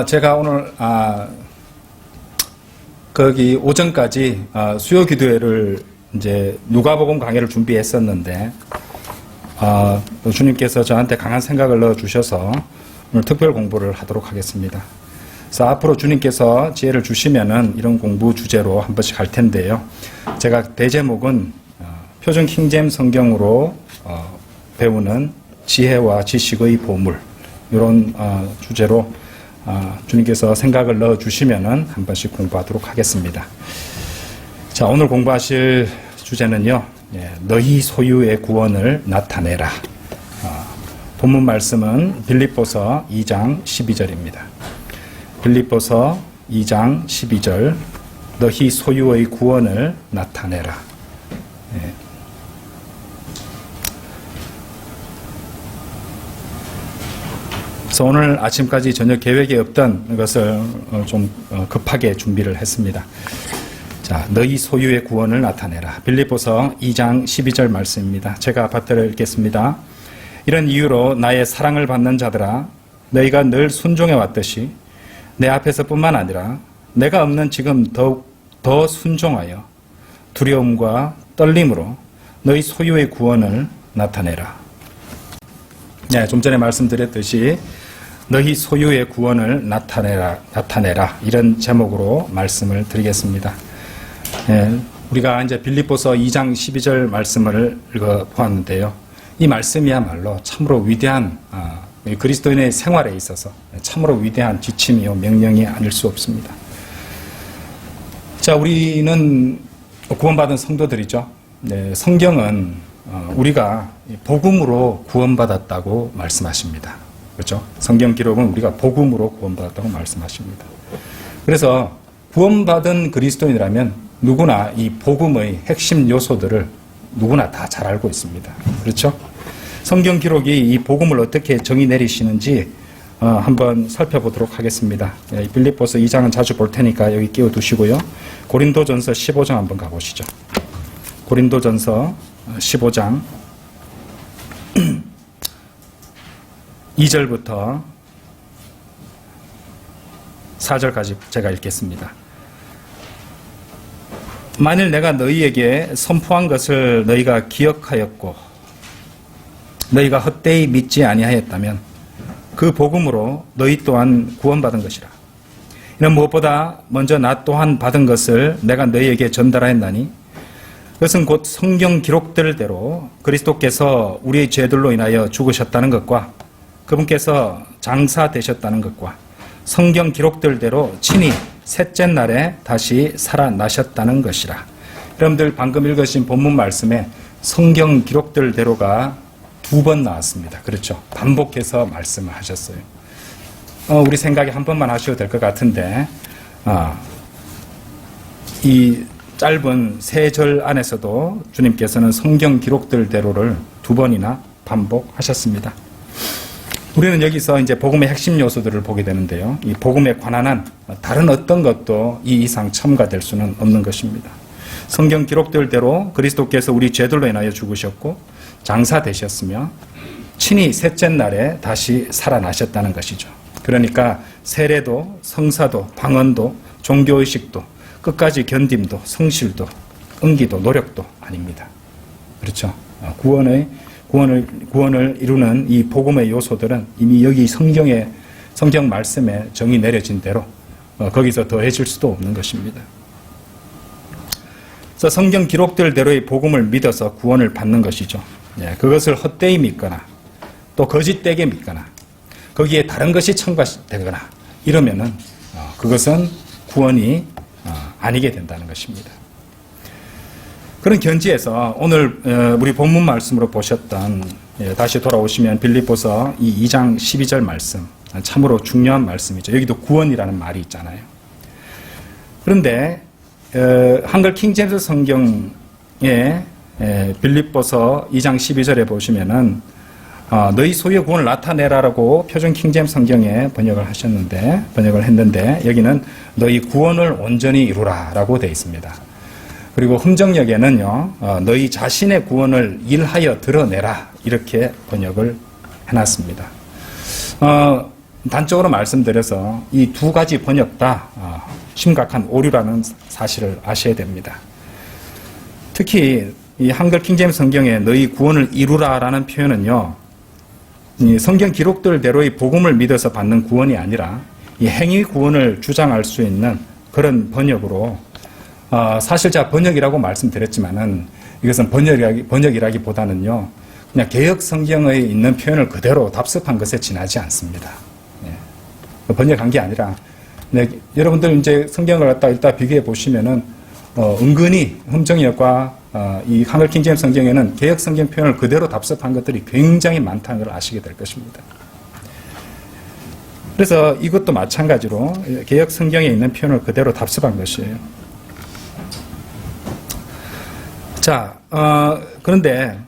제가 오늘 거기 오전까지 수요 기도회를 이제 누가복음 강의를 준비했었는데 주님께서 저한테 강한 생각을 넣어 주셔서 오늘 특별 공부를 하도록 하겠습니다. 그래서 앞으로 주님께서 지혜를 주시면은 이런 공부 주제로 한 번씩 할 텐데요. 제가 대제목은 표준 킹제임 성경으로 배우는 지혜와 지식의 보물, 이런 주제로 주님께서 생각을 넣어 주시면은 한 번씩 공부하도록 하겠습니다. 자, 오늘 공부하실 주제는요, 너희 소유의 구원을 나타내라. 본문 말씀은 빌립보서 2장 12절입니다. 빌립보서 2장 12절, 너희 소유의 구원을 나타내라. 그래서 오늘 아침까지 전혀 계획이 없던 것을 좀 급하게 준비를 했습니다. 자, 너희 소유의 구원을 나타내라. 빌립보서 2장 12절 말씀입니다. 제가 받들어 읽겠습니다. 이런 이유로 나의 사랑을 받는 자들아, 너희가 늘 순종해 왔듯이 내 앞에서뿐만 아니라 내가 없는 지금 더욱 더 순종하여 두려움과 떨림으로 너희 소유의 구원을 나타내라. 네, 좀 전에 말씀드렸듯이 너희 소유의 구원을 나타내라 이런 제목으로 말씀을 드리겠습니다. 우리가 이제 빌립보서 2장 12절 말씀을 읽어보았는데요. 이 말씀이야말로 참으로 위대한 그리스도인의 생활에 있어서 참으로 위대한 지침이요 명령이 아닐 수 없습니다. 자, 우리는 구원받은 성도들이죠. 네, 성경은 우리가 복음으로 구원받았다고 말씀하십니다. 그렇죠? 성경 기록은 우리가 복음으로 구원받았다고 말씀하십니다. 그래서 구원받은 그리스도인이라면 누구나 이 복음의 핵심 요소들을 누구나 다 잘 알고 있습니다. 그렇죠? 성경 기록이 이 복음을 어떻게 정의 내리시는지 한번 살펴보도록 하겠습니다. 빌립보서 2장은 자주 볼 테니까 여기 끼워두시고요. 고린도전서 15장 한번 가보시죠. 고린도전서 15장 2절부터 4절까지 제가 읽겠습니다. 만일 내가 너희에게 선포한 것을 너희가 기억하였고 너희가 헛되이 믿지 아니하였다면 그 복음으로 너희 또한 구원받은 것이라. 이는 무엇보다 먼저 나 또한 받은 것을 내가 너희에게 전달하였나니 그것은 곧 성경 기록들대로 그리스도께서 우리의 죄들로 인하여 죽으셨다는 것과 그분께서 장사되셨다는 것과 성경 기록들대로 친히 셋째 날에 다시 살아나셨다는 것이라. 여러분들 방금 읽으신 본문 말씀에 성경 기록들대로가 2번 나왔습니다. 그렇죠? 반복해서 말씀을 하셨어요. 우리 생각에 한 번만 하셔도 될 것 같은데 이 짧은 3절 안에서도 주님께서는 성경 기록들대로를 2번이나 반복하셨습니다. 우리는 여기서 이제 복음의 핵심 요소들을 보게 되는데요. 이 복음에 관한 한 다른 어떤 것도 이 이상 첨가될 수는 없는 것입니다. 성경 기록들대로 그리스도께서 우리 죄들로 인하여 죽으셨고 장사되셨으며 친히 셋째 날에 다시 살아나셨다는 것이죠. 그러니까 세례도, 성사도, 방언도, 종교의식도, 끝까지 견딤도, 성실도, 은기도, 노력도 아닙니다. 그렇죠? 구원을 이루는 이 복음의 요소들은 이미 여기 성경 말씀에 정의 내려진 대로 거기서 더해질 수도 없는 것입니다. 그래서 성경 기록들대로의 복음을 믿어서 구원을 받는 것이죠. 그것을 헛되이 믿거나 또 거짓되게 믿거나 거기에 다른 것이 첨가되거나 이러면은 그것은 구원이 아니게 된다는 것입니다. 그런 견지에서 오늘 우리 본문 말씀으로 보셨던 다시 돌아오시면 빌립보서 이 2장 12절 말씀, 참으로 중요한 말씀이죠. 여기도 구원이라는 말이 있잖아요. 그런데 한글 킹제임스 성경에 빌립보서 2장 12절에 보시면은 너희 소유의 구원을 나타내라라고 표준 킹제임스 성경에 번역을 했는데 여기는 너희 구원을 온전히 이루라라고 되어 있습니다. 그리고 흥정역에는요, 너희 자신의 구원을 일하여 드러내라 이렇게 번역을 해놨습니다. 단적으로 말씀드려서 이 두 가지 번역 다 심각한 오류라는 사실을 아셔야 됩니다. 특히 이 한글 킹제임스 성경에 너희 구원을 이루라라는 표현은요, 이 성경 기록들대로의 복음을 믿어서 받는 구원이 아니라 이 행위 구원을 주장할 수 있는 그런 번역으로, 사실 제가 번역이라고 말씀드렸지만은 이것은 번역이라기보다는요, 그냥 개역 성경에 있는 표현을 그대로 답습한 것에 지나지 않습니다. 예. 번역한 게 아니라, 네, 여러분들 이제 성경을 갖다 일단 비교해 보시면은 은근히 흠정역과 이 한글 킹제임스 성경에는 개역 성경 표현을 그대로 답습한 것들이 굉장히 많다는 걸 아시게 될 것입니다. 그래서 이것도 마찬가지로 개역 성경에 있는 표현을 그대로 답습한 것이에요. 자, 그런데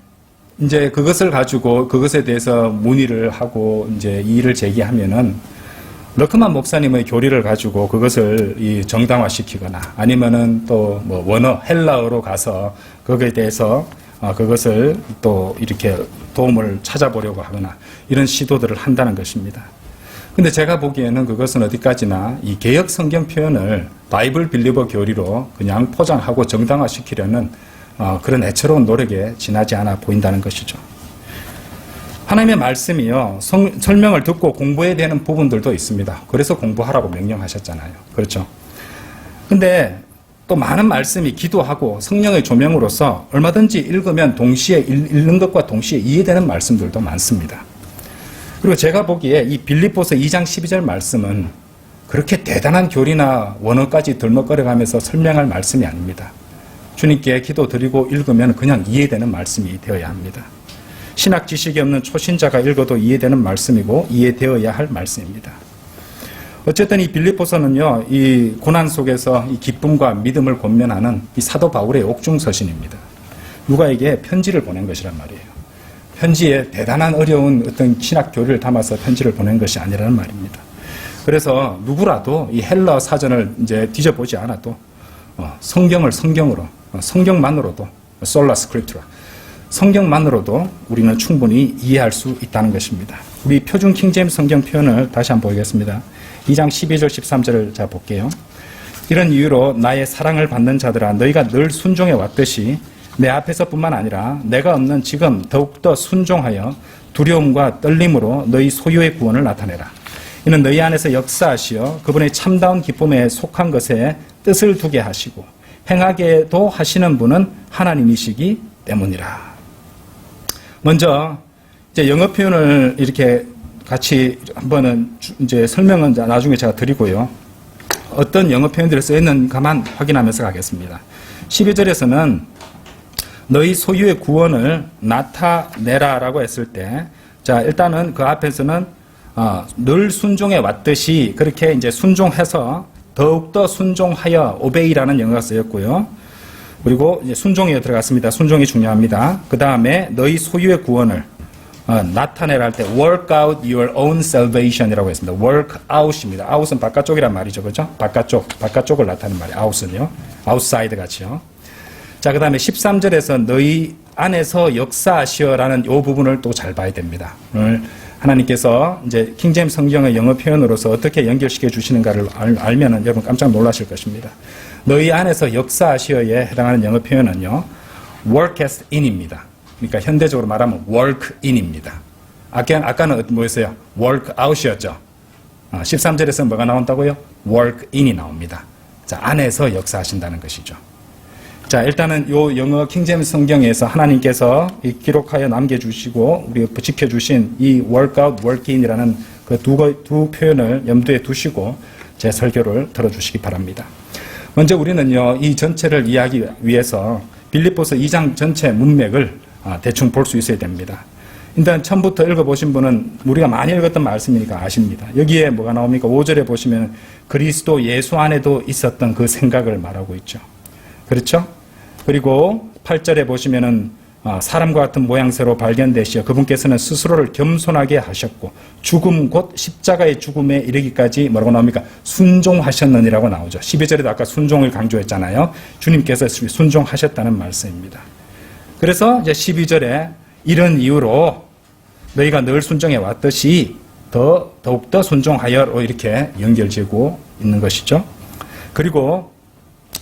이제 그것을 가지고 그것에 대해서 문의를 하고 이제 이의를 제기하면은 러크만 목사님의 교리를 가지고 그것을 이 정당화시키거나 아니면은 또 뭐 원어 헬라어로 가서 거기에 대해서 그것을 또 이렇게 도움을 찾아보려고 하거나 이런 시도들을 한다는 것입니다. 근데 제가 보기에는 그것은 어디까지나 이 개역 성경 표현을 바이블 빌리버 교리로 그냥 포장하고 정당화시키려는 그런 애처로운 노력에 지나지 않아 보인다는 것이죠. 하나님의 말씀이요, 설명을 듣고 공부해야 되는 부분들도 있습니다. 그래서 공부하라고 명령하셨잖아요. 그렇죠? 근데 또 많은 말씀이 기도하고 성령의 조명으로서 얼마든지 읽으면 동시에 읽는 것과 동시에 이해되는 말씀들도 많습니다. 그리고 제가 보기에 이 빌립보서 2장 12절 말씀은 그렇게 대단한 교리나 원어까지 들먹거려가면서 설명할 말씀이 아닙니다. 주님께 기도드리고 읽으면 그냥 이해되는 말씀이 되어야 합니다. 신학 지식이 없는 초신자가 읽어도 이해되는 말씀이고 이해되어야 할 말씀입니다. 어쨌든 이 빌립보서는요, 이 고난 속에서 이 기쁨과 믿음을 권면하는 이 사도 바울의 옥중서신입니다. 누가에게 편지를 보낸 것이란 말이에요. 편지에 대단한 어려운 어떤 신학 교리를 담아서 편지를 보낸 것이 아니라는 말입니다. 그래서 누구라도 이 헬라어 사전을 이제 뒤져보지 않아도 성경을 성경으로, 성경만으로도 솔라 스크립투라, 성경만으로도 우리는 충분히 이해할 수 있다는 것입니다. 우리 표준 킹제임스 성경 표현을 다시 한번 보겠습니다. 2장 12절 13절을 자 볼게요. 이런 이유로 나의 사랑을 받는 자들아 너희가 늘 순종해 왔듯이 내 앞에서뿐만 아니라 내가 없는 지금 더욱더 순종하여 두려움과 떨림으로 너희 소유의 구원을 나타내라. 이는 너희 안에서 역사하시어 그분의 참다운 기쁨에 속한 것에 뜻을 두게 하시고 행하게도 하시는 분은 하나님이시기 때문이라. 먼저 이제 영어 표현을 이렇게 같이 한번은 이제 설명은 나중에 제가 드리고요. 어떤 영어 표현들이 써 있는가만 확인하면서 가겠습니다. 12절에서는 너희 소유의 구원을 나타내라라고 했을 때, 자 일단은 그 앞에서는 늘 순종해 왔듯이 그렇게 이제 순종해서 더욱더 순종하여 obey라는 영어가 쓰였고요. 그리고 이제 순종이 들어갔습니다. 순종이 중요합니다. 그 다음에 너희 소유의 구원을 나타내라 할 때 work out your own salvation이라고 했습니다. work out입니다. out은 바깥쪽이란 말이죠. 그죠? 바깥쪽을 나타내는 말이에요. out은요. outside 같이요. 자, 그 다음에 13절에서 너희 안에서 역사하시어라는 이 부분을 또 잘 봐야 됩니다. 오늘 하나님께서 이제 킹제임스 성경의 영어 표현으로서 어떻게 연결시켜 주시는가를 알면은 여러분 깜짝 놀라실 것입니다. 너희 안에서 역사하시어에 해당하는 영어 표현은요, work as in입니다. 그러니까 현대적으로 말하면 work in입니다. 아까는 뭐였어요? work out이었죠. 13절에서 뭐가 나온다고요? work in이 나옵니다. 자, 안에서 역사하신다는 것이죠. 자, 일단은 요 영어 킹제임스 성경에서 하나님께서 기록하여 남겨주시고 우리 지켜주신 이 work out, work in이라는 그 두 표현을 염두에 두시고 제 설교를 들어주시기 바랍니다. 먼저 우리는요, 이 전체를 이해하기 위해서 빌립보서 2장 전체 문맥을 대충 볼 수 있어야 됩니다. 일단 처음부터 읽어보신 분은 우리가 많이 읽었던 말씀이니까 아십니다. 여기에 뭐가 나옵니까? 5절에 보시면 그리스도 예수 안에도 있었던 그 생각을 말하고 있죠. 그렇죠? 그리고 8절에 보시면은 사람과 같은 모양새로 발견되시어 그분께서는 스스로를 겸손하게 하셨고 죽음 곧 십자가의 죽음에 이르기까지 뭐라고 나옵니까? 순종하셨느니라고 나오죠. 12절에도 아까 순종을 강조했잖아요. 주님께서 순종하셨다는 말씀입니다. 그래서 이제 12절에 이런 이유로 너희가 늘 순종해 왔듯이 더욱더 순종하여로 이렇게 연결되고 있는 것이죠. 그리고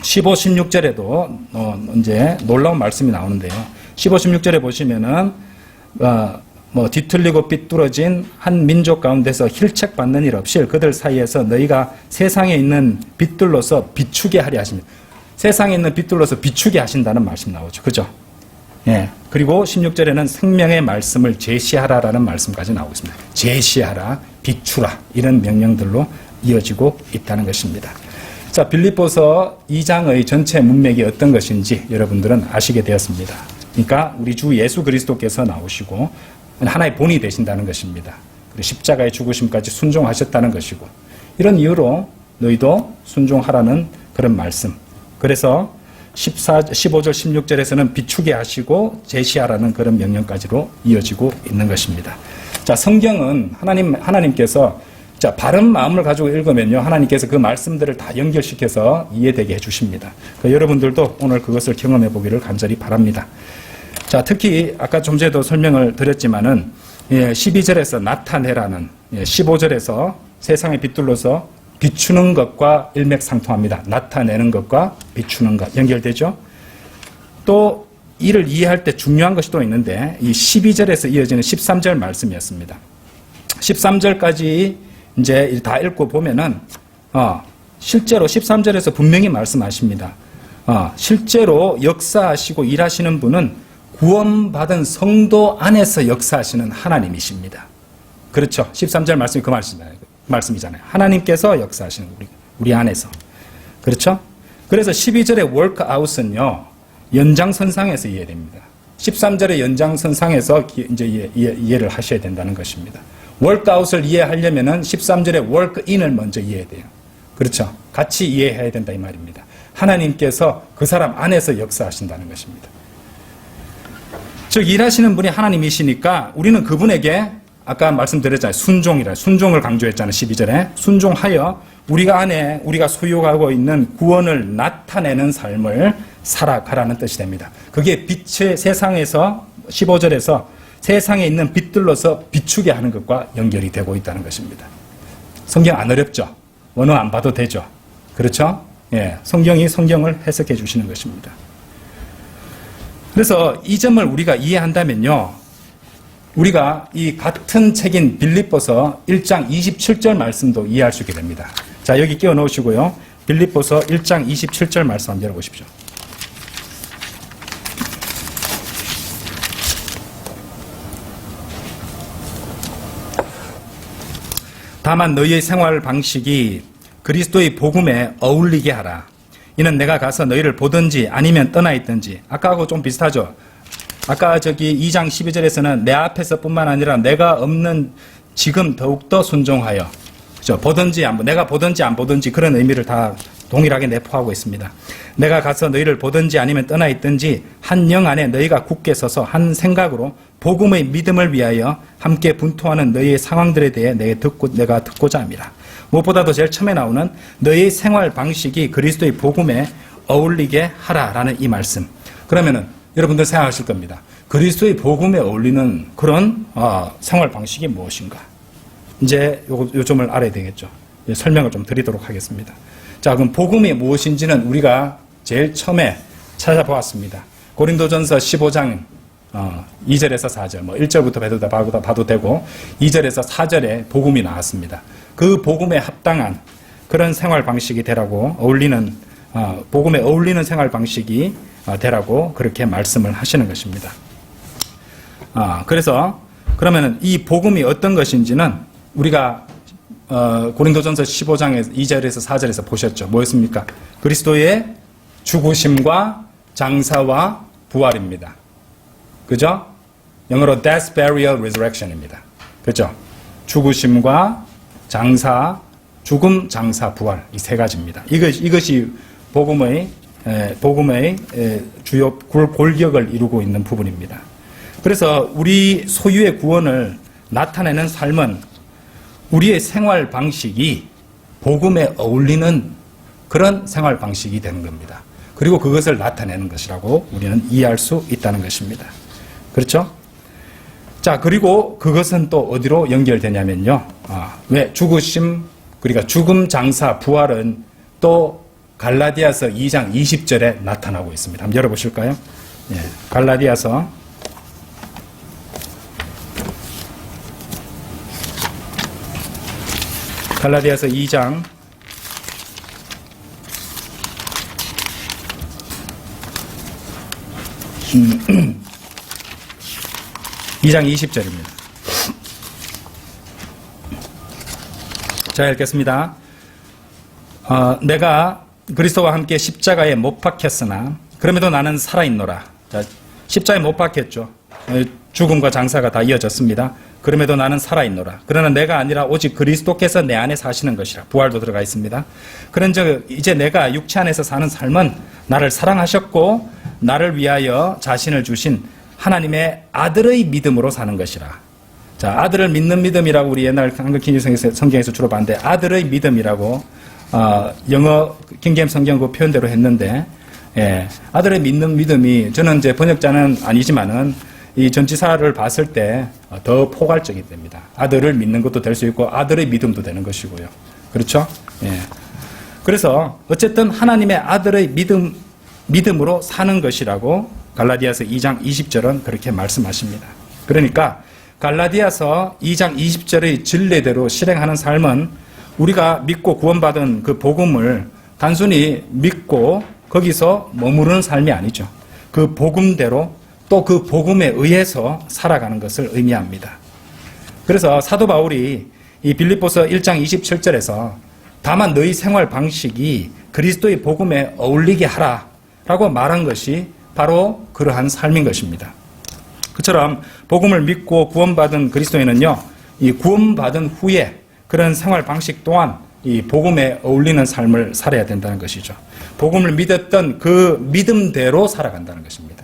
15, 16절에도 이제 놀라운 말씀이 나오는데요. 15, 16절에 보시면은 뒤틀리고 삐뚤어진 한 민족 가운데서 힐책받는 일 없이 그들 사이에서 너희가 세상에 있는 빛들로서 비추게 하려 하십니다. 세상에 있는 빛들로서 비추게 하신다는 말씀 나오죠. 그죠? 예. 그리고 16절에는 생명의 말씀을 제시하라라는 말씀까지 나오고 있습니다. 제시하라, 비추라 이런 명령들로 이어지고 있다는 것입니다. 자, 빌립보서 2장의 전체 문맥이 어떤 것인지 여러분들은 아시게 되었습니다. 그러니까 우리 주 예수 그리스도께서 나오시고 하나의 본이 되신다는 것입니다. 그리고 십자가의 죽으심까지 순종하셨다는 것이고 이런 이유로 너희도 순종하라는 그런 말씀. 그래서 15절 16절에서는 비추게 하시고 제시하라는 그런 명령까지로 이어지고 있는 것입니다. 자, 성경은 하나님께서 자, 바른 마음을 가지고 읽으면요, 하나님께서 그 말씀들을 다 연결시켜서 이해되게 해주십니다. 그러니까 여러분들도 오늘 그것을 경험해 보기를 간절히 바랍니다. 자, 특히 아까 좀 전에도 설명을 드렸지만은 12절에서 나타내라는 15절에서 세상의 빛들로서 비추는 것과 일맥상통합니다. 나타내는 것과 비추는 것 연결되죠. 또 이를 이해할 때 중요한 것이 또 있는데 이 12절에서 이어지는 13절 말씀이었습니다. 13절까지 이제 다 읽고 보면은 실제로 13절에서 분명히 말씀하십니다. 실제로 역사하시고 일하시는 분은 구원받은 성도 안에서 역사하시는 하나님이십니다. 그렇죠. 13절 말씀이 그 말씀이잖아요. 하나님께서 역사하시는 우리 안에서. 그렇죠? 그래서 12절의 workout은요, 연장선상에서 이해됩니다. 13절의 연장선상에서 이제 이해를 하셔야 된다는 것입니다. workout을 이해하려면은 13절의 workin을 먼저 이해해야 돼요. 그렇죠? 같이 이해해야 된다 이 말입니다. 하나님께서 그 사람 안에서 역사하신다는 것입니다. 즉 일하시는 분이 하나님이시니까 우리는 그분에게 아까 말씀드렸잖아요. 순종을 강조했잖아요. 12절에 순종하여 우리가 소유하고 있는 구원을 나타내는 삶을 살아가라는 뜻이 됩니다. 그게 빛의 세상에서 15절에서 세상에 있는 빛들로서 비추게 하는 것과 연결이 되고 있다는 것입니다. 성경 안 어렵죠? 원어 안 봐도 되죠? 그렇죠? 예, 성경이 성경을 해석해 주시는 것입니다. 그래서 이 점을 우리가 이해한다면요, 우리가 이 같은 책인 빌립보서 1장 27절 말씀도 이해할 수 있게 됩니다. 자, 여기 끼워 넣으시고요. 빌립보서 1장 27절 말씀 한번 열어보십시오. 다만 너희의 생활 방식이 그리스도의 복음에 어울리게 하라. 이는 내가 가서 너희를 보든지 아니면 떠나 있든지. 아까하고 좀 비슷하죠. 아까 저기 2장 12절에서는 내 앞에서 뿐만 아니라 내가 없는 지금 더욱더 순종하여. 그죠? 내가 보든지 안 보든지 그런 의미를 다 동일하게 내포하고 있습니다. 내가 가서 너희를 보든지 아니면 떠나 있든지 한 영 안에 너희가 굳게 서서 한 생각으로 복음의 믿음을 위하여 함께 분투하는 너희의 상황들에 대해 내가 듣고자 합니다. 무엇보다도 제일 처음에 나오는 너희의 생활 방식이 그리스도의 복음에 어울리게 하라라는 이 말씀. 그러면은 여러분들 생각하실 겁니다. 그리스도의 복음에 어울리는 그런 생활 방식이 무엇인가? 이제 요 점을 알아야 되겠죠. 설명을 좀 드리도록 하겠습니다. 자, 그럼 복음이 무엇인지는 우리가 제일 처음에 찾아보았습니다. 고린도전서 15장 2절에서 4절, 1절부터 봐도 되고 2절에서 4절에 복음이 나왔습니다. 그 복음에 합당한 그런 생활 방식이 되라고 복음에 어울리는 생활 방식이 되라고 그렇게 말씀을 하시는 것입니다. 그래서 그러면은 이 복음이 어떤 것인지는 우리가 고린도전서 15장에 2절에서 4절에서 보셨죠. 뭐였습니까? 그리스도의 죽으심과 장사와 부활입니다. 그죠? 영어로 death, burial, resurrection입니다. 그죠? 죽으심과 장사, 죽음, 장사, 부활 이 세 가지입니다. 이것이 복음의 주요 골격을 이루고 있는 부분입니다. 그래서 우리 소유의 구원을 나타내는 삶은 우리의 생활 방식이 복음에 어울리는 그런 생활 방식이 되는 겁니다. 그리고 그것을 나타내는 것이라고 우리는 이해할 수 있다는 것입니다. 그렇죠? 자, 그리고 그것은 또 어디로 연결되냐면요. 왜 죽으심, 그러니까 죽음, 장사, 부활은 또 갈라디아서 2장 20절에 나타나고 있습니다. 한번 열어보실까요? 예, 갈라디아서 2장 2장 20절입니다. 자, 읽겠습니다. 내가 그리스도와 함께 십자가에 못 박혔으나 그럼에도 나는 살아있노라. 자, 십자가에 못 박혔죠. 죽음과 장사가 다 이어졌습니다. 그럼에도 나는 살아있노라. 그러나 내가 아니라 오직 그리스도께서 내 안에 사시는 것이라. 부활도 들어가 있습니다. 그런즉 이제 내가 육체 안에서 사는 삶은 나를 사랑하셨고 나를 위하여 자신을 주신 하나님의 아들의 믿음으로 사는 것이라. 자, 아들을 믿는 믿음이라고 우리 옛날 한글 성경에서 주로 봤는데 아들의 믿음이라고 영어 킹제임스 성경 그 표현대로 했는데, 예, 아들의 믿는 믿음이 저는 이제 번역자는 아니지만은 이 전치사를 봤을 때 더 포괄적이 됩니다. 아들을 믿는 것도 될 수 있고 아들의 믿음도 되는 것이고요. 그렇죠? 예. 그래서 어쨌든 하나님의 아들의 믿음으로 사는 것이라고 갈라디아서 2장 20절은 그렇게 말씀하십니다. 그러니까 갈라디아서 2장 20절의 진리대로 실행하는 삶은 우리가 믿고 구원받은 그 복음을 단순히 믿고 거기서 머무르는 삶이 아니죠. 그 복음대로 또 그 복음에 의해서 살아가는 것을 의미합니다. 그래서 사도 바울이 이 빌립보서 1장 27절에서 다만 너희 생활 방식이 그리스도의 복음에 어울리게 하라라고 말한 것이 바로 그러한 삶인 것입니다. 그처럼 복음을 믿고 구원받은 그리스도인은요, 이 구원받은 후에 그런 생활 방식 또한 이 복음에 어울리는 삶을 살아야 된다는 것이죠. 복음을 믿었던 그 믿음대로 살아간다는 것입니다.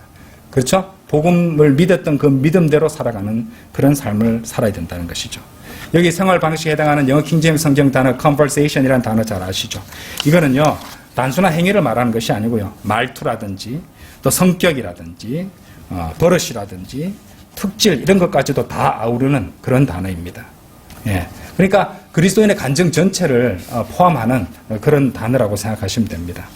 그렇죠? 복음을 믿었던 그 믿음대로 살아가는 그런 삶을 살아야 된다는 것이죠. 여기 생활 방식에 해당하는 영어 킹제임스 성경 단어 conversation이라는 단어 잘 아시죠? 이거는요, 단순한 행위를 말하는 것이 아니고요, 말투라든지 또 성격이라든지 버릇이라든지 특질 이런 것까지도 다 아우르는 그런 단어입니다. 예. 그러니까 그리스도인의 간증 전체를 포함하는 그런 단어라고 생각하시면 됩니다.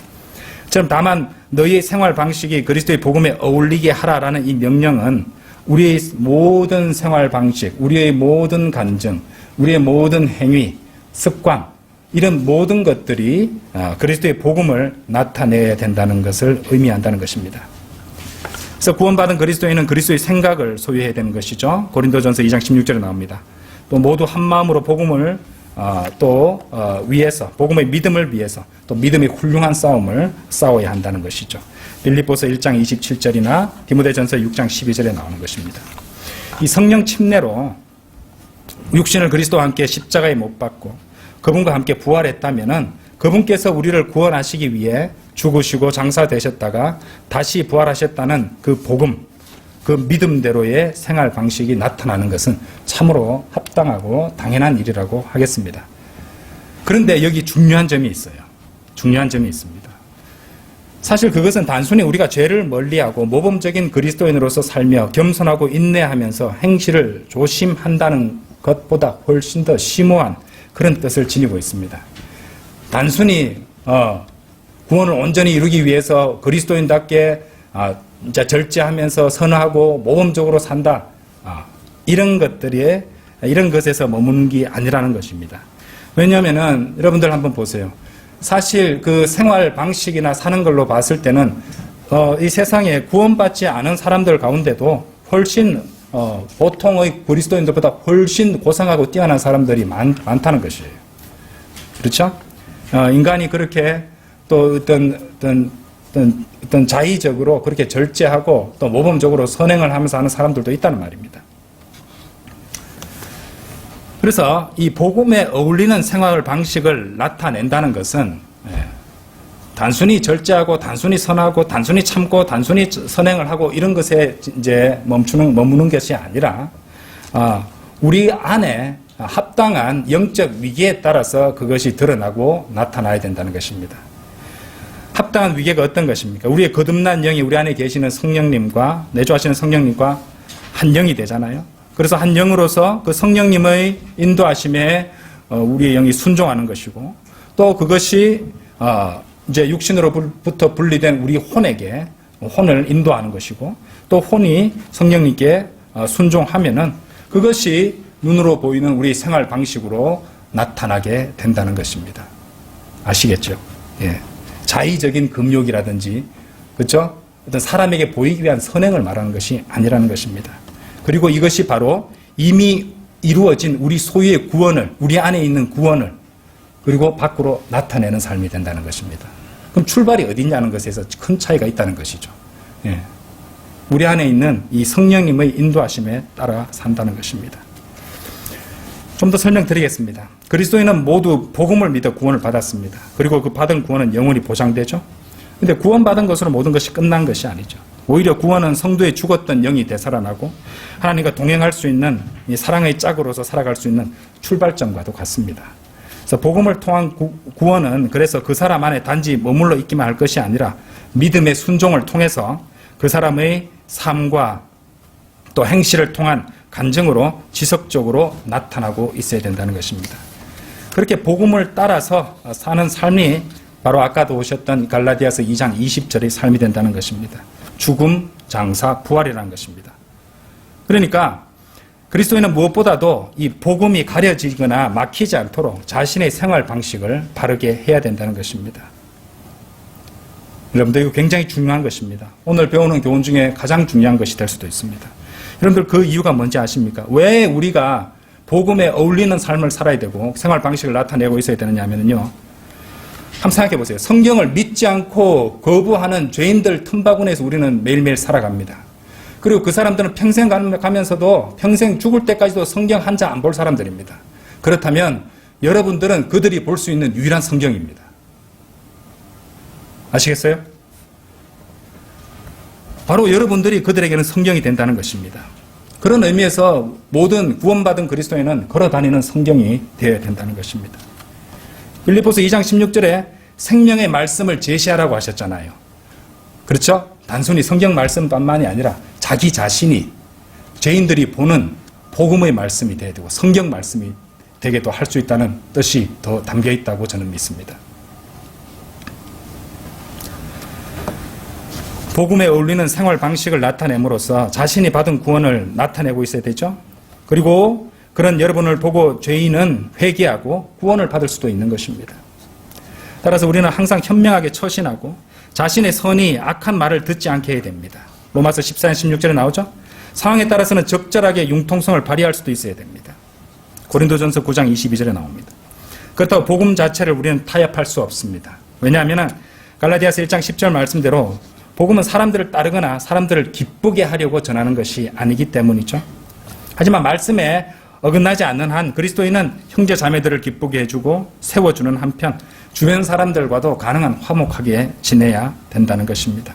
처럼 다만 너희의 생활 방식이 그리스도의 복음에 어울리게 하라라는 이 명령은 우리의 모든 생활 방식, 우리의 모든 간증, 우리의 모든 행위, 습관 이런 모든 것들이 그리스도의 복음을 나타내야 된다는 것을 의미한다는 것입니다. 그래서 구원받은 그리스도인은 그리스도의 생각을 소유해야 되는 것이죠. 고린도전서 2장 16절에 나옵니다. 또 모두 한 마음으로 복음을 위해서, 복음의 믿음을 위해서 또 믿음의 훌륭한 싸움을 싸워야 한다는 것이죠. 빌립보서 1장 27절이나 디모데전서 6장 12절에 나오는 것입니다. 이 성령 침례로 육신을 그리스도와 함께 십자가에 못 박고 그분과 함께 부활했다면은 그분께서 우리를 구원하시기 위해 죽으시고 장사되셨다가 다시 부활하셨다는 그 복음, 그 믿음대로의 생활 방식이 나타나는 것은 참으로 합당하고 당연한 일이라고 하겠습니다. 그런데 여기 중요한 점이 있어요. 중요한 점이 있습니다. 사실 그것은 단순히 우리가 죄를 멀리하고 모범적인 그리스도인으로서 살며 겸손하고 인내하면서 행실을 조심한다는 것보다 훨씬 더 심오한 그런 뜻을 지니고 있습니다. 단순히 구원을 온전히 이루기 위해서 그리스도인답게 진짜 절제하면서 선하고 모범적으로 산다. 이런 것에서 머무는 게 아니라는 것입니다. 왜냐하면은 여러분들 한번 보세요. 사실 그 생활 방식이나 사는 걸로 봤을 때는 이 세상에 구원받지 않은 사람들 가운데도 훨씬 보통의 그리스도인들보다 훨씬 고상하고 뛰어난 사람들이 많다는 것이에요. 그렇죠? 인간이 그렇게 또 어떤 자의적으로 그렇게 절제하고 또 모범적으로 선행을 하면서 하는 사람들도 있다는 말입니다. 그래서 이 복음에 어울리는 생활 방식을 나타낸다는 것은 단순히 절제하고 단순히 선하고 단순히 참고 단순히 선행을 하고 이런 것에 이제 머무는 것이 아니라 우리 안에 합당한 영적 위기에 따라서 그것이 드러나고 나타나야 된다는 것입니다. 합당한 위계가 어떤 것입니까? 우리의 거듭난 영이 우리 안에 계시는 성령님과 내주하시는 성령님과 한 영이 되잖아요. 그래서 한 영으로서 그 성령님의 인도하심에 우리의 영이 순종하는 것이고, 또 그것이 이제 육신으로부터 분리된 우리 혼에게 혼을 인도하는 것이고, 또 혼이 성령님께 순종하면은 그것이 눈으로 보이는 우리 생활 방식으로 나타나게 된다는 것입니다. 아시겠죠? 예. 자의적인 금욕이라든지, 그렇죠? 어떤 사람에게 보이기 위한 선행을 말하는 것이 아니라는 것입니다. 그리고 이것이 바로 이미 이루어진 우리 소유의 구원을, 우리 안에 있는 구원을 그리고 밖으로 나타내는 삶이 된다는 것입니다. 그럼 출발이 어디냐는 것에서 큰 차이가 있다는 것이죠. 예. 우리 안에 있는 이 성령님의 인도하심에 따라 산다는 것입니다. 좀 더 설명드리겠습니다. 그리스도인은 모두 복음을 믿어 구원을 받았습니다. 그리고 그 받은 구원은 영원히 보장되죠. 근데 구원받은 것으로 모든 것이 끝난 것이 아니죠. 오히려 구원은 성도의 죽었던 영이 되살아나고 하나님과 동행할 수 있는 이 사랑의 짝으로서 살아갈 수 있는 출발점과도 같습니다. 그래서 복음을 통한 구원은 그래서 그 사람 안에 단지 머물러 있기만 할 것이 아니라 믿음의 순종을 통해서 그 사람의 삶과 또 행실을 통한 간증으로 지속적으로 나타나고 있어야 된다는 것입니다. 그렇게 복음을 따라서 사는 삶이 바로 아까도 오셨던 갈라디아서 2장 20절의 삶이 된다는 것입니다. 죽음, 장사, 부활이라는 것입니다. 그러니까 그리스도인은 무엇보다도 이 복음이 가려지거나 막히지 않도록 자신의 생활 방식을 바르게 해야 된다는 것입니다. 여러분들 이거 굉장히 중요한 것입니다. 오늘 배우는 교훈 중에 가장 중요한 것이 될 수도 있습니다. 여러분들 그 이유가 뭔지 아십니까? 왜 우리가 복음에 어울리는 삶을 살아야 되고 생활 방식을 나타내고 있어야 되느냐 하면요. 한번 생각해 보세요. 성경을 믿지 않고 거부하는 죄인들 틈바구니에서 우리는 매일매일 살아갑니다. 그리고 그 사람들은 평생 가면서도 평생 죽을 때까지도 성경 한 장 안 볼 사람들입니다. 그렇다면 여러분들은 그들이 볼 수 있는 유일한 성경입니다. 아시겠어요? 바로 여러분들이 그들에게는 성경이 된다는 것입니다. 그런 의미에서 모든 구원받은 그리스도인은 걸어다니는 성경이 되어야 된다는 것입니다. 빌립보서 2장 16절에 생명의 말씀을 제시하라고 하셨잖아요. 그렇죠? 단순히 성경 말씀뿐만이 아니라 자기 자신이 죄인들이 보는 복음의 말씀이 되어야 되고 성경 말씀이 되게도 할 수 있다는 뜻이 더 담겨 있다고 저는 믿습니다. 복음에 어울리는 생활 방식을 나타냄으로써 자신이 받은 구원을 나타내고 있어야 되죠. 그리고 그런 여러분을 보고 죄인은 회개하고 구원을 받을 수도 있는 것입니다. 따라서 우리는 항상 현명하게 처신하고 자신의 선이 악한 말을 듣지 않게 해야 됩니다. 로마서 14장 16절에 나오죠. 상황에 따라서는 적절하게 융통성을 발휘할 수도 있어야 됩니다. 고린도전서 9장 22절에 나옵니다. 그렇다고 복음 자체를 우리는 타협할 수 없습니다. 왜냐하면 갈라디아서 1장 10절 말씀대로 복음은 사람들을 따르거나 사람들을 기쁘게 하려고 전하는 것이 아니기 때문이죠. 하지만 말씀에 어긋나지 않는 한 그리스도인은 형제 자매들을 기쁘게 해주고 세워주는 한편 주변 사람들과도 가능한 화목하게 지내야 된다는 것입니다.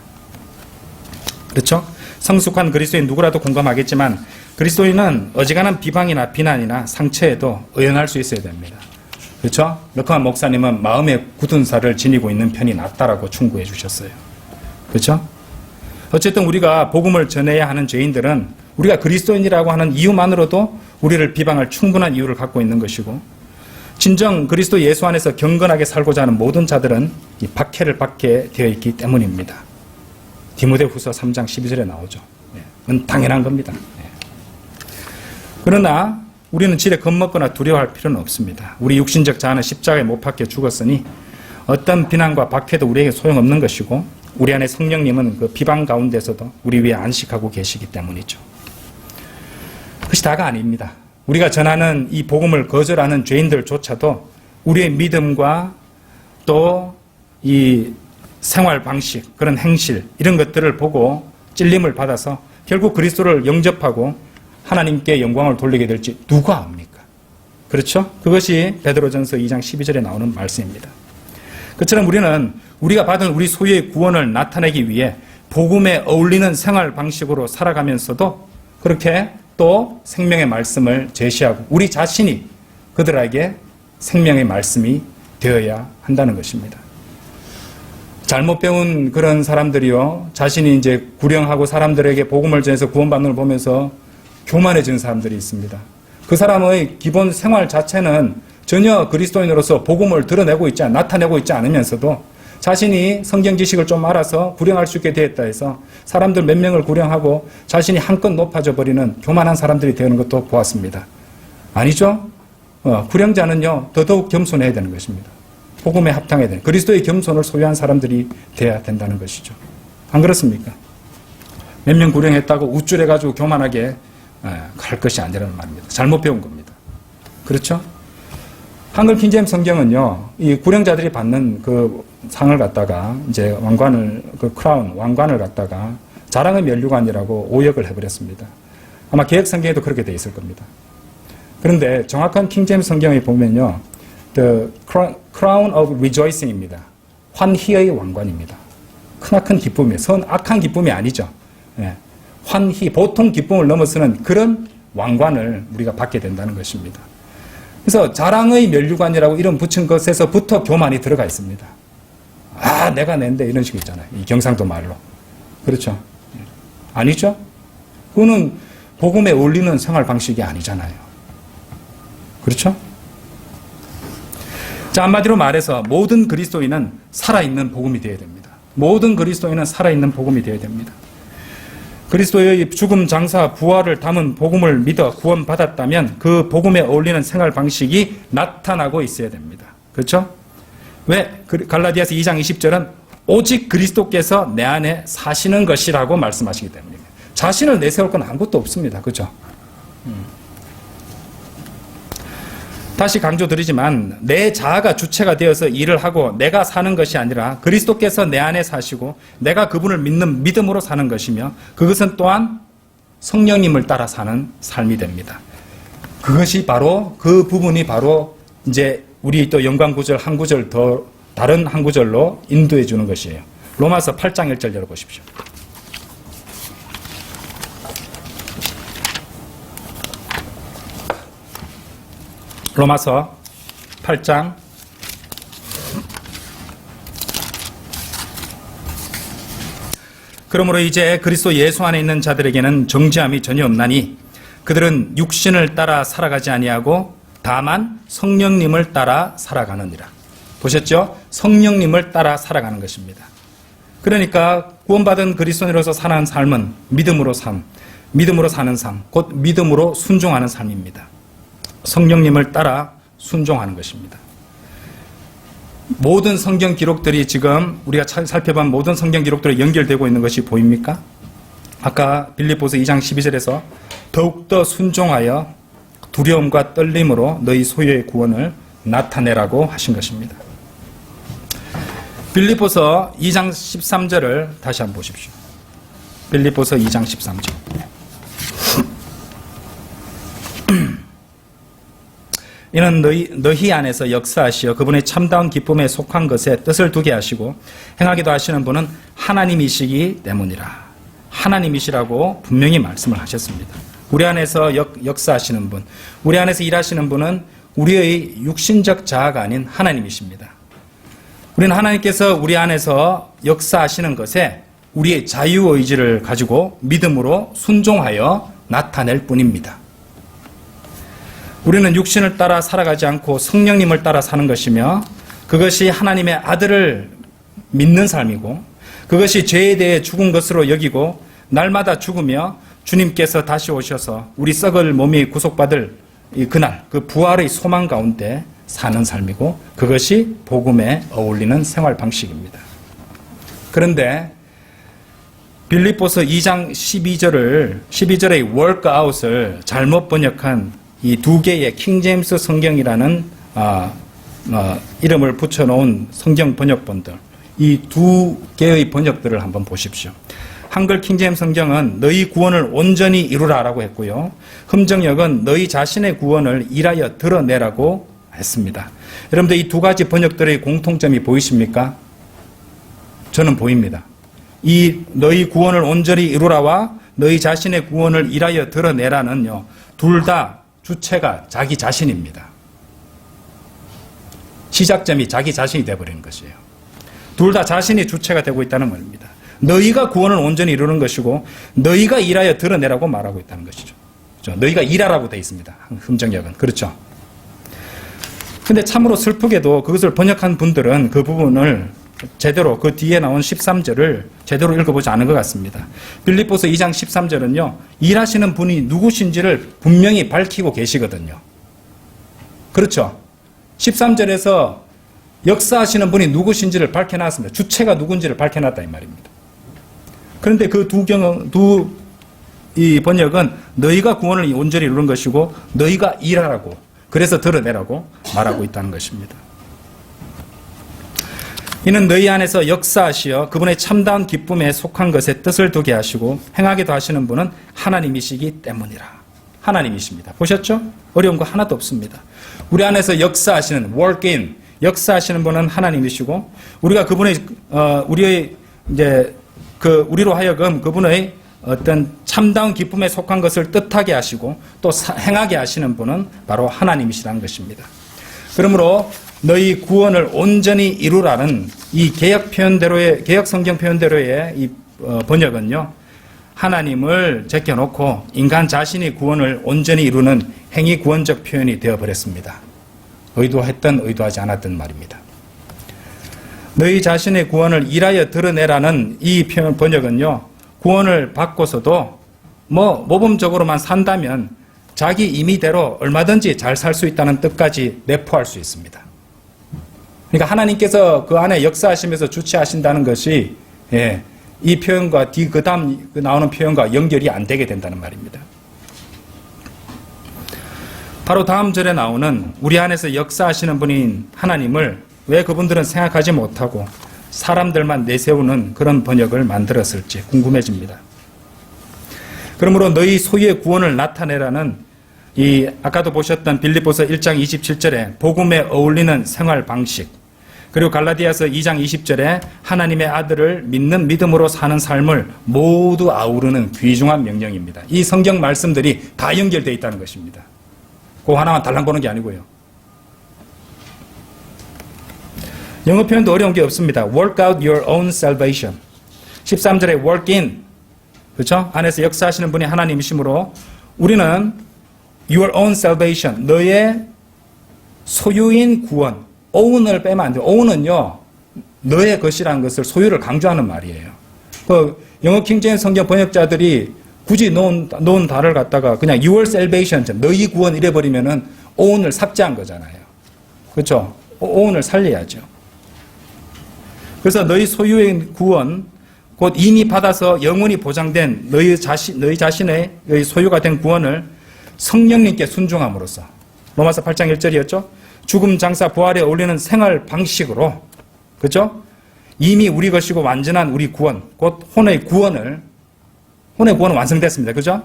그렇죠? 성숙한 그리스도인 누구라도 공감하겠지만 그리스도인은 어지간한 비방이나 비난이나 상처에도 의연할 수 있어야 됩니다. 그렇죠? 르크만 목사님은 마음의 굳은 살을 지니고 있는 편이 낫다라고 충고해 주셨어요. 그렇죠? 어쨌든 우리가 복음을 전해야 하는 죄인들은 우리가 그리스도인이라고 하는 이유만으로도 우리를 비방할 충분한 이유를 갖고 있는 것이고 진정 그리스도 예수 안에서 경건하게 살고자 하는 모든 자들은 이 박해를 받게 되어 있기 때문입니다. 디모데후서 3장 12절에 나오죠. 그건 당연한 겁니다. 그러나 우리는 지레 겁먹거나 두려워할 필요는 없습니다. 우리 육신적 자아는 십자가에 못 박혀 죽었으니 어떤 비난과 박해도 우리에게 소용없는 것이고 우리 안에 성령님은 그 비방 가운데서도 우리 위에 안식하고 계시기 때문이죠. 그것이 다가 아닙니다. 우리가 전하는 이 복음을 거절하는 죄인들조차도 우리의 믿음과 또 이 생활 방식, 그런 행실 이런 것들을 보고 찔림을 받아서 결국 그리스도를 영접하고 하나님께 영광을 돌리게 될지 누가 압니까? 그렇죠? 그것이 베드로전서 2장 12절에 나오는 말씀입니다. 그처럼 우리는 우리가 받은 우리 소유의 구원을 나타내기 위해 복음에 어울리는 생활 방식으로 살아가면서도 그렇게 또 생명의 말씀을 제시하고 우리 자신이 그들에게 생명의 말씀이 되어야 한다는 것입니다. 잘못 배운 그런 사람들이요, 자신이 이제 구령하고 사람들에게 복음을 전해서 구원받는 걸 보면서 교만해지는 사람들이 있습니다. 그 사람의 기본 생활 자체는 전혀 그리스도인으로서 복음을 나타내고 있지 않으면서도 자신이 성경 지식을 좀 알아서 구령할 수 있게 되었다 해서 사람들 몇 명을 구령하고 자신이 한껏 높아져 버리는 교만한 사람들이 되는 것도 보았습니다. 아니죠? 구령자는요, 더더욱 겸손해야 되는 것입니다. 복음에 합당해야 되는, 그리스도의 겸손을 소유한 사람들이 돼야 된다는 것이죠. 안 그렇습니까? 몇 명 구령했다고 우쭐해가지고 교만하게 갈 것이 아니라는 말입니다. 잘못 배운 겁니다. 그렇죠? 한글 킹제임스 성경은요, 이 구령자들이 받는 그 상을 갖다가 이제 왕관을 갖다가 자랑의 면류관이라고 오역을 해버렸습니다. 아마 개혁 성경에도 그렇게 돼 있을 겁니다. 그런데 정확한 킹제임스 성경에 보면요, The Crown of Rejoicing입니다. 환희의 왕관입니다. 크나큰 기쁨이에요. 악한 기쁨이 아니죠. 예. 환희, 보통 기쁨을 넘어서는 그런 왕관을 우리가 받게 된다는 것입니다. 그래서 자랑의 면류관이라고 이름 붙인 것에서부터 교만이 들어가 있습니다. 아, 내가 낸데 이런 식으로 있잖아요. 이 경상도 말로. 그렇죠? 아니죠? 그거는 복음에 어울리는 생활 방식이 아니잖아요. 그렇죠? 자, 한마디로 말해서 모든 그리스도인은 살아있는 복음이 되어야 됩니다. 모든 그리스도인은 살아있는 복음이 되어야 됩니다. 그리스도의 죽음, 장사, 부활을 담은 복음을 믿어 구원받았다면 그 복음에 어울리는 생활 방식이 나타나고 있어야 됩니다. 그렇죠? 왜? 갈라디아서 2장 20절은 오직 그리스도께서 내 안에 사시는 것이라고 말씀하시기 때문입니다. 자신을 내세울 건 아무것도 없습니다. 그렇죠? 다시 강조드리지만 내 자아가 주체가 되어서 일을 하고 내가 사는 것이 아니라 그리스도께서 내 안에 사시고 내가 그분을 믿는 믿음으로 사는 것이며 그것은 또한 성령님을 따라 사는 삶이 됩니다. 그것이 바로 그 부분이 바로 이제 우리 또 연관 구절 한 구절 더 다른 한 구절로 인도해 주는 것이에요. 로마서 8장 1절 열어보십시오. 로마서 8장 '그러므로 이제 그리스도 예수 안에 있는 자들에게는 정죄함이 전혀 없나니 그들은 육신을 따라 살아가지 아니하고 다만 성령님을 따라 살아가느니라.' 보셨죠? 성령님을 따라 살아가는 것입니다. 그러니까 구원받은 그리스도인으로서 사는 삶은 믿음으로 사는 삶, 곧 믿음으로 순종하는 삶입니다. 성령님을 따라 순종하는 것입니다. 모든 성경 기록들이 지금 우리가 살펴본 모든 성경 기록들이 연결되고 있는 것이 보입니까? 아까 빌립보서 2장 12절에서 더욱더 순종하여 두려움과 떨림으로 너희 소유의 구원을 나타내라고 하신 것입니다. 빌립보서 2장 13절을 다시 한번 보십시오. 빌립보서 2장 13절. 이는 너희 안에서 역사하시어 그분의 참다운 기쁨에 속한 것에 뜻을 두게 하시고 행하기도 하시는 분은 하나님이시기 때문이라. 하나님이시라고 분명히 말씀을 하셨습니다. 우리 안에서 역사하시는 분, 우리 안에서 일하시는 분은 우리의 육신적 자아가 아닌 하나님이십니다. 우리는 하나님께서 우리 안에서 역사하시는 것에 우리의 자유의지를 가지고 믿음으로 순종하여 나타낼 뿐입니다. 우리는 육신을 따라 살아가지 않고 성령님을 따라 사는 것이며 그것이 하나님의 아들을 믿는 삶이고 그것이 죄에 대해 죽은 것으로 여기고 날마다 죽으며 주님께서 다시 오셔서 우리 썩을 몸이 구속받을 그날 그 부활의 소망 가운데 사는 삶이고 그것이 복음에 어울리는 생활 방식입니다. 그런데 빌립보서 2장 12절의 workout을 잘못 번역한 이 두 개의 킹제임스 성경이라는 이름을 붙여놓은 성경 번역본들, 이 두 개의 번역들을 한번 보십시오. 한글 킹제임스 성경은 너희 구원을 온전히 이루라라고 했고요. 흠정역은 너희 자신의 구원을 일하여 드러내라고 했습니다. 여러분들 이 두 가지 번역들의 공통점이 보이십니까? 저는 보입니다. 이 너희 구원을 온전히 이루라와 너희 자신의 구원을 일하여 드러내라는요, 둘 다 주체가 자기 자신입니다. 시작점이 자기 자신이 되어버리는 것이에요. 둘 다 자신이 주체가 되고 있다는 말입니다. 너희가 구원을 온전히 이루는 것이고 너희가 일하여 드러내라고 말하고 있다는 것이죠. 그렇죠? 너희가 일하라고 되어 있습니다. 흥정역은. 그렇죠? 근데 참으로 슬프게도 그것을 번역한 분들은 그 부분을 제대로 그 뒤에 나온 13절을 제대로 읽어보지 않은 것 같습니다. 빌립보서 2장 13절은요. 일하시는 분이 누구신지를 분명히 밝히고 계시거든요. 그렇죠? 13절에서 역사하시는 분이 누구신지를 밝혀놨습니다. 주체가 누군지를 밝혀놨다 이 말입니다. 그런데 그 이 번역은 너희가 구원을 온전히 이루는 것이고 너희가 일하라고 그래서 드러내라고 말하고 있다는 것입니다. 이는 너희 안에서 역사하시어 그분의 참다운 기쁨에 속한 것에 뜻을 두게 하시고 행하게도 하시는 분은 하나님이시기 때문이라. 하나님이십니다. 보셨죠? 어려운 거 하나도 없습니다. 우리 안에서 역사하시는 work in 역사하시는 분은 하나님이시고 우리가 그분의 우리로 하여금 그분의 어떤 참다운 기쁨에 속한 것을 뜻하게 하시고 또 행하게 하시는 분은 바로 하나님이시라는 것입니다. 그러므로 너희 구원을 온전히 이루라는 이 개역 성경 표현대로의 이 번역은요, 하나님을 제껴놓고 인간 자신이 구원을 온전히 이루는 행위 구원적 표현이 되어버렸습니다. 의도했든 의도하지 않았든 말입니다. 너희 자신의 구원을 일하여 드러내라는 이 표현 번역은요, 구원을 받고서도 모범적으로만 산다면 자기 임의대로 얼마든지 잘 살 수 있다는 뜻까지 내포할 수 있습니다. 그러니까 하나님께서 그 안에 역사하시면서 주체하신다는 것이 이 표현과 그 다음 나오는 표현과 연결이 안 되게 된다는 말입니다. 바로 다음 절에 나오는 우리 안에서 역사하시는 분인 하나님을 왜 그분들은 생각하지 못하고 사람들만 내세우는 그런 번역을 만들었을지 궁금해집니다. 그러므로 너희 소유의 구원을 나타내라는 이 아까도 보셨던 빌립보서 1장 27절에 복음에 어울리는 생활 방식, 그리고 갈라디아서 2장 20절에 하나님의 아들을 믿는 믿음으로 사는 삶을 모두 아우르는 귀중한 명령입니다. 이 성경 말씀들이 다 연결되어 있다는 것입니다. 그거 하나만 달랑 보는 게 아니고요. 영어 표현도 어려운 게 없습니다. Work out your own salvation. 13절에 work in. 그렇죠? 안에서 역사하시는 분이 하나님이시므로 우리는 your own salvation. 너의 소유인 구원. own을 빼면 안 돼요. own은요. 너의 것이라는 것을 소유를 강조하는 말이에요. 그 영어 킹제임스 성경 번역자들이 굳이 놓은 단어를 갖다가 그냥 your salvation, 너희 구원 이래버리면은 own을 삭제한 거잖아요. 그렇죠? own을 살려야죠. 그래서 너희 소유의 구원, 곧 이미 받아서 영원히 보장된 너희 자신의 소유가 된 구원을 성령님께 순종함으로써 로마서 8장 1절이었죠. 죽음, 장사, 부활에 어울리는 생활 방식으로, 그렇죠? 이미 우리 것이고 완전한 우리 구원, 곧 혼의 구원은 완성됐습니다. 그죠?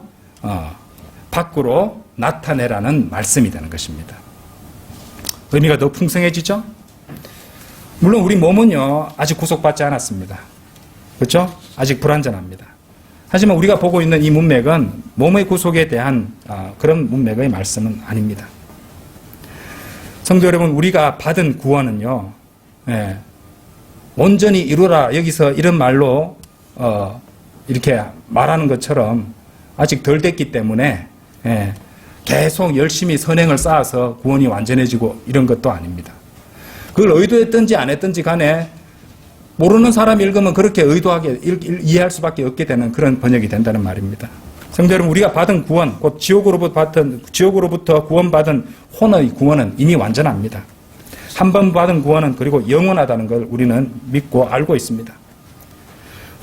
밖으로 나타내라는 말씀이 되는 것입니다. 의미가 더 풍성해지죠? 물론 우리 몸은요, 아직 구속받지 않았습니다. 그렇죠? 아직 불완전합니다. 하지만 우리가 보고 있는 이 문맥은 몸의 구속에 대한 그런 문맥의 말씀은 아닙니다. 성도 여러분, 우리가 받은 구원은요, 온전히 이루라, 여기서 이런 말로 이렇게 말하는 것처럼 아직 덜 됐기 때문에 계속 열심히 선행을 쌓아서 구원이 완전해지고 이런 것도 아닙니다. 그걸 의도했든지 안 했든지 간에 모르는 사람이 읽으면 그렇게 의도하게 이해할 수밖에 없게 되는 그런 번역이 된다는 말입니다. 성도 여러분, 우리가 받은 구원, 곧 지옥으로부터 구원받은 혼의 구원은 이미 완전합니다. 한 번 받은 구원은 그리고 영원하다는 걸 우리는 믿고 알고 있습니다.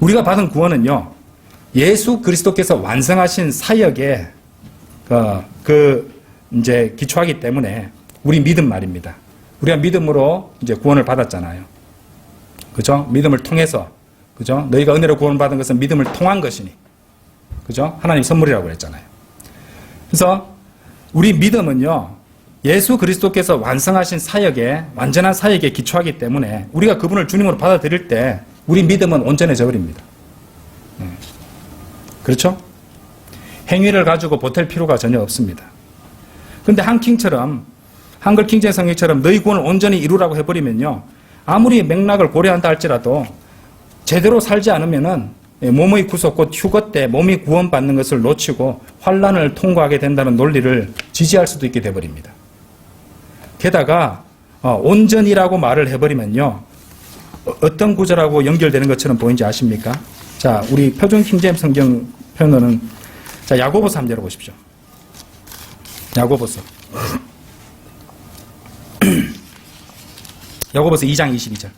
우리가 받은 구원은요, 예수 그리스도께서 완성하신 사역에 이제 기초하기 때문에 우리 믿음 말입니다. 우리가 믿음으로 이제 구원을 받았잖아요. 그죠? 믿음을 통해서, 그죠? 너희가 은혜로 구원받은 것은 믿음을 통한 것이니, 그죠? 하나님 선물이라고 그랬잖아요. 그래서 우리 믿음은요, 예수 그리스도께서 완성하신 사역에, 완전한 사역에 기초하기 때문에 우리가 그분을 주님으로 받아들일 때 우리 믿음은 온전해져 버립니다. 그렇죠? 행위를 가지고 보탤 필요가 전혀 없습니다. 그런데 한글 킹제임스 성경처럼 너희 구원을 온전히 이루라고 해버리면요, 아무리 맥락을 고려한다 할지라도 제대로 살지 않으면은 몸의 구속 곧 휴거 때 몸이 구원받는 것을 놓치고 환난을 통과하게 된다는 논리를 지지할 수도 있게 돼버립니다. 게다가 온전이라고 말을 해버리면요, 어떤 구절하고 연결되는 것처럼 보이는지 아십니까? 자, 우리 표준 킹제임스 성경 표현은 자, 야고보서 한번 열어보십시오. 야고보서. 야고보서 2장 22절.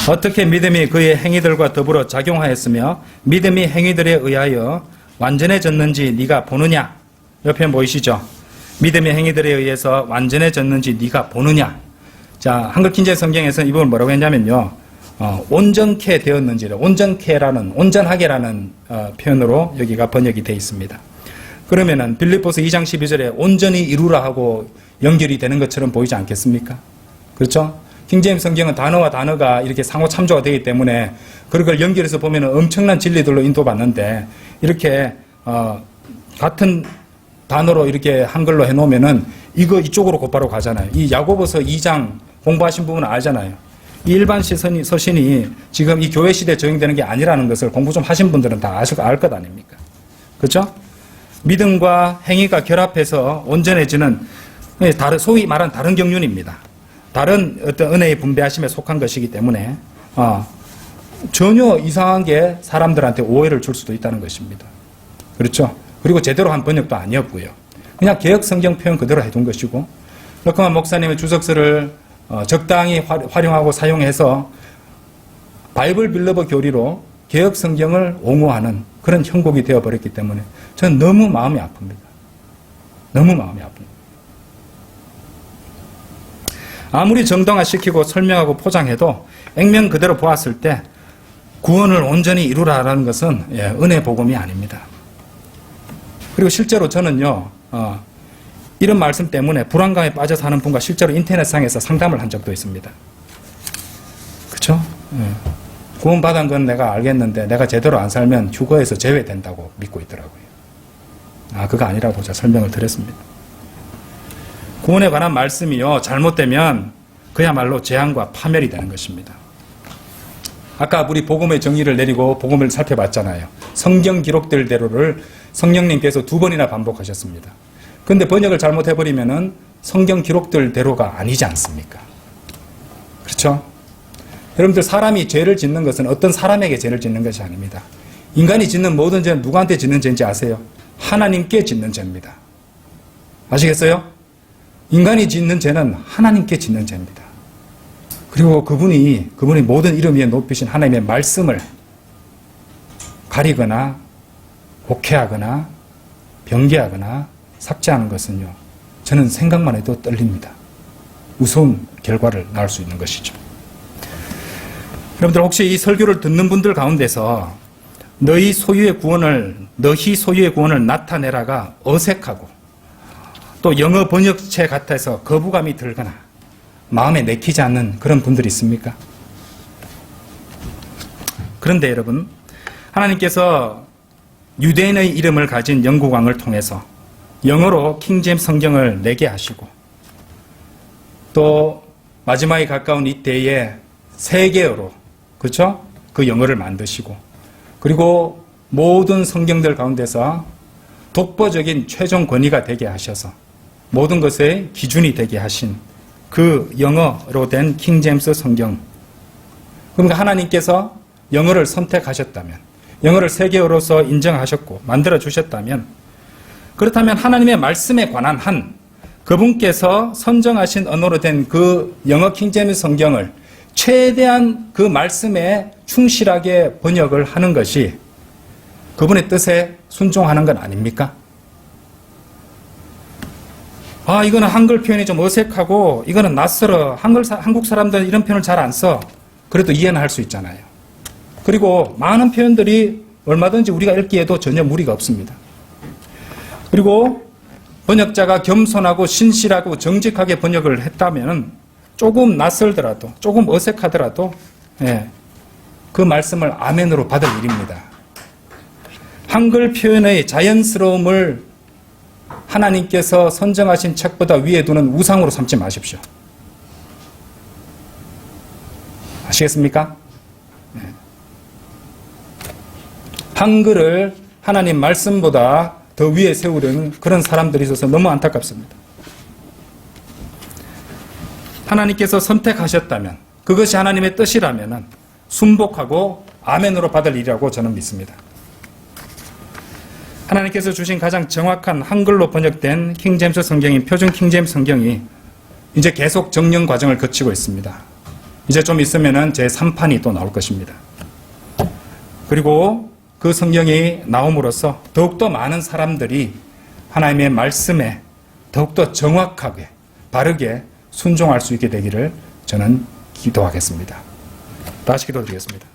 어떻게 믿음이 그의 행위들과 더불어 작용하였으며 믿음이 행위들에 의하여 완전해졌는지 네가 보느냐? 옆에 보이시죠? 믿음의 행위들에 의해서 완전해졌는지 네가 보느냐? 자, 한글 킹제임스 성경에서는 이 부분을 뭐라고 했냐면요, 온전케 되었는지를, 온전케라는, 온전하게라는 표현으로 여기가 번역이 되어 있습니다. 그러면은 빌립보서 2장 12절에 온전히 이루라 하고 연결이 되는 것처럼 보이지 않겠습니까? 그렇죠? 킹제임스 성경은 단어와 단어가 이렇게 상호 참조가 되기 때문에 그런 걸 연결해서 보면 엄청난 진리들로 인도받는데, 이렇게 같은 단어로 이렇게 한글로 해놓으면은 이거 이쪽으로 곧바로 가잖아요. 이 야고보서 2장 공부하신 부분은 알잖아요. 이 일반 서신이 지금 이 교회 시대에 적용되는 게 아니라는 것을 공부 좀 하신 분들은 다 알 것 아닙니까? 그렇죠? 믿음과 행위가 결합해서 온전해지는, 소위 말하는 다른 경륜입니다. 다른 어떤 은혜의 분배하심에 속한 것이기 때문에 전혀 이상한 게 사람들한테 오해를 줄 수도 있다는 것입니다. 그렇죠? 그리고 제대로 한 번역도 아니었고요. 그냥 개역 성경 표현 그대로 해둔 것이고, 러커만 목사님의 주석서를 적당히 활용하고 사용해서 바이블 빌러버 교리로 개역 성경을 옹호하는 그런 형국이 되어버렸기 때문에 저는 너무 마음이 아픕니다. 너무 마음이 아픕니다. 아무리 정당화시키고 설명하고 포장해도 액면 그대로 보았을 때 구원을 온전히 이루라라는 것은 은혜 복음이 아닙니다. 그리고 실제로 저는요, 이런 말씀 때문에 불안감에 빠져 사는 분과 실제로 인터넷상에서 상담을 한 적도 있습니다. 그렇죠? 구원받은 건 내가 알겠는데 내가 제대로 안 살면 휴거에서 제외된다고 믿고 있더라고요. 그거 아니라고 제가 설명을 드렸습니다. 구원에 관한 말씀이요, 잘못되면 그야말로 재앙과 파멸이 되는 것입니다. 아까 우리 복음의 정의를 내리고 복음을 살펴봤잖아요. 성경 기록들대로를 성령님께서 2번이나 반복하셨습니다. 그런데 번역을 잘못해버리면은 성경 기록들대로가 아니지 않습니까? 그렇죠? 여러분들, 사람이 죄를 짓는 것은 어떤 사람에게 죄를 짓는 것이 아닙니다. 인간이 짓는 모든 죄는 누구한테 짓는 죄인지 아세요? 하나님께 짓는 죄입니다. 아시겠어요? 인간이 짓는 죄는 하나님께 짓는 죄입니다. 그리고 그분이 모든 이름 위에 높이신 하나님의 말씀을 가리거나 곡해하거나 변개하거나 삭제하는 것은요, 저는 생각만 해도 떨립니다. 무서운 결과를 낳을 수 있는 것이죠. 여러분들, 혹시 이 설교를 듣는 분들 가운데서 너희 소유의 구원을 나타내라가 어색하고 또 영어 번역체 같아서 거부감이 들거나 마음에 내키지 않는 그런 분들이 있습니까? 그런데 여러분, 하나님께서 유대인의 이름을 가진 영국왕을 통해서 영어로 킹제임스 성경을 내게 하시고, 또 마지막에 가까운 이때에 세계어로, 그렇죠? 그 영어를 만드시고, 그리고 모든 성경들 가운데서 독보적인 최종 권위가 되게 하셔서 모든 것의 기준이 되게 하신 그 영어로 된 킹제임스 성경. 그러니까 하나님께서 영어를 선택하셨다면, 영어를 세계어로서 인정하셨고 만들어 주셨다면, 그렇다면 하나님의 말씀에 관한 한 그분께서 선정하신 언어로 된 그 영어 킹제임스 성경을 최대한 그 말씀에 충실하게 번역을 하는 것이 그분의 뜻에 순종하는 건 아닙니까? 이거는 한글 표현이 좀 어색하고 이거는 낯설어. 한국 사람들은 이런 표현을 잘 안 써. 그래도 이해는 할 수 있잖아요. 그리고 많은 표현들이 얼마든지 우리가 읽기에도 전혀 무리가 없습니다. 그리고 번역자가 겸손하고 신실하고 정직하게 번역을 했다면 조금 낯설더라도, 조금 어색하더라도 그 말씀을 아멘으로 받을 일입니다. 한글 표현의 자연스러움을 하나님께서 선정하신 책보다 위에 두는 우상으로 삼지 마십시오. 아시겠습니까? 한글을 하나님 말씀보다 더 위에 세우려는 그런 사람들이 있어서 너무 안타깝습니다. 하나님께서 선택하셨다면, 그것이 하나님의 뜻이라면 순복하고 아멘으로 받을 일이라고 저는 믿습니다. 하나님께서 주신 가장 정확한 한글로 번역된 킹제임스 성경인 표준 킹제임스 성경이 이제 계속 정령 과정을 거치고 있습니다. 이제 좀 있으면은 제 3판이 또 나올 것입니다. 그리고 그 성경이 나옴으로써 더욱더 많은 사람들이 하나님의 말씀에 더욱더 정확하게, 바르게 순종할 수 있게 되기를 저는 기도하겠습니다. 다시 기도드리겠습니다.